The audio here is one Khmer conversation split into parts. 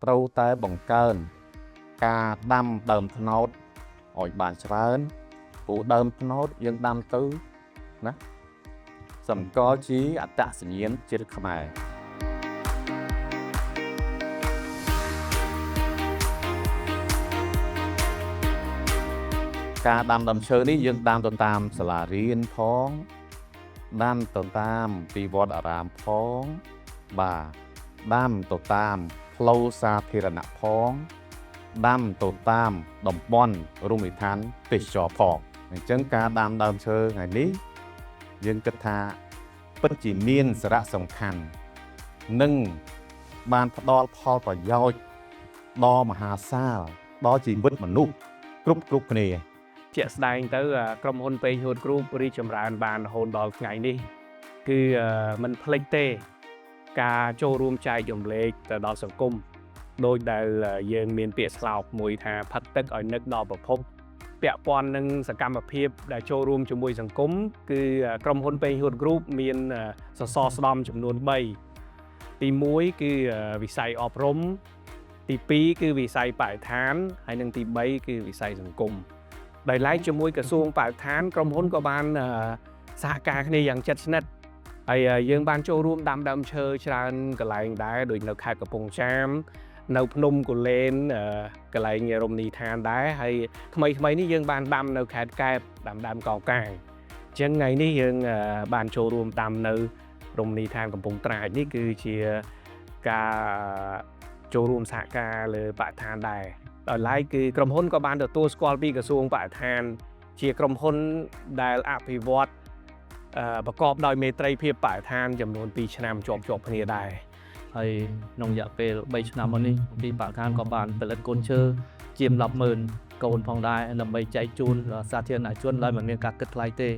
ត្រូវតែបង្កើនការដាំដើមត្នោតឲ្យបានច្រើនព្រោះដើមត្នោតយើងដាំទៅណាសម្គាល់ជាអត្តសញ្ញាណជាតិខ្មែរការដាំដើមឈើនេះយើងដាំទៅតាមសាលារៀនផងដាំទៅតាមទីវត្តអារាមផងបាទដាំទៅតាមផ្លូវសាធារណៈផងដាំទៅតាមតំបន់រមណីយដ្ឋានទេសចរផងអញ្ចឹងការដាំដើមឈើថ្ងៃនេះយើងគិតថាពិតជាមានសារៈសំខាន់និងបានផ្ដល់ផលប្រយោជន៍ដ៏មហាសាលដល់ជីវិតមនុស្សគ្រប់គ្នាជាក់ស្ដែងទៅក្រុមហ៊ុនពេញហួតគ្រូរីចម្រើនបានរហូតដល់ថ្ងៃនេះគឺមិនភ្លេចទេការចូលរួមចែករំលែកទៅដល់សង្គមដោយដែលយើងមានពាក្យស្លោកមួយថាផឹកទឹកឲ្យនឹកដល់ប្រភពពាក់ព័ន្ធនឹងសកម្មភាពដែលចូលរួមជាមួយសង្គមគឺក្រុមហ៊ុនពេញហួតគ្រូមានសសរស្តម្ភចំនួន3ទី1គឺវិស័យអប់រំទី2គឺវិស័យបរិស្ថានហើយនិងទី3គឺវិស័យសង្គមដោយឡែកជាមួយក្រសួងបរិស្ថានក្រុមហ៊ុនក៏បានសហការគ្នាយ៉ាងជិតស្និទ្ធហើយយើងបានចូលរួមដាំដើមឈើច្រើនកន្លែងដែរដូចនៅខេត្តកំពង់ចាមនៅភ្នំគូលែនកន្លែងរមណីយដ្ឋានដែរហើយថ្មីនេះយើងបានដាំនៅខេត្តកែបដាំដើមកោងកាងអញ្ចឹងថ្ងៃនេះយើងបានចូលរួមដាំនៅរមណីយដ្ឋានកំពង់ត្រាចនេះគឺជាការចូលរួមសហការលើបរិស្ថានដែរដោយឡែកគឺក្រុមហ៊ុនក៏បានទទួលស្គាល់ពីក្រសួងបរិស្ថានជាក្រុមហ៊ុនដែលអភិវឌ្ឍប្រកបដោយមេត្រីភាពបរិស្ថានចំនួន2ឆ្នាំជាប់គ្នាដែរហើយក្នុងរយៈពេល3ឆ្នាំមកនេះពីបរិស្ថានក៏បានផលិតកូនឈើជាង 100000 កូនផងដែរដើម្បីចែកជូនសាធារណជនដោយមិនមានការគិតថ្លៃទេ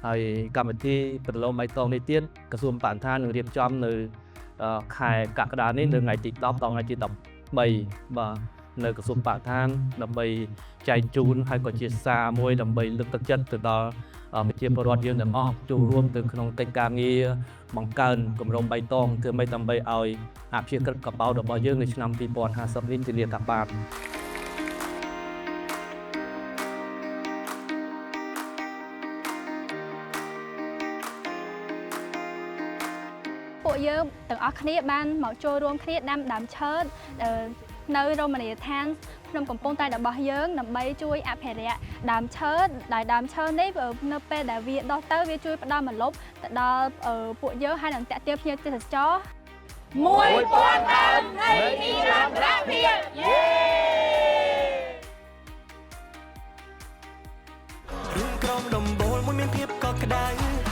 ហើយកម្មវិធីប្រឡងបៃតងនេះទៀតក្រសួងបរិស្ថាននឹងរៀបចំនៅខែកក្កដានេះនៅថ្ងៃទី10ដល់ថ្ងៃទី13បាទនៅក្រសួងបរិស្ថានដើម្បីចែកជូនហើយក៏ជាសារមួយដើម្បីលើកទឹកចិត្តទៅដល់ប្រជាពលរដ្ឋយើងទាំងអស់ចូលរួមទៅក្នុងកិច្ចការងារបង្កើនគម្រោងបៃតងធ្វើម៉េចដើម្បីឲ្យអភិក្រិតកបោរបស់យើងនៅឆ្នាំ2050នេះធានាថាបានពួកយើងទាំងអស់គ្នាបានមកចូលរួមគ្នាដាំដើមឈើនៅរមណីយដ្ឋានភ្នំកំពង់តែរបស់យើងដើម្បីជួយអភិរក្សដើមឈើដោយដើមឈើនេះនៅពេលដែលវាដុះទៅវាជួយផ្ដល់ម្លប់ទៅដល់ពួកយើងហើយនឹងតាក់ទាញភ្ញៀវទេសចរ1000ដើមនៃនិរន្តរភាពយេរួមក្រុមដំបូលមួយមានភាពកក់ក្ដៅ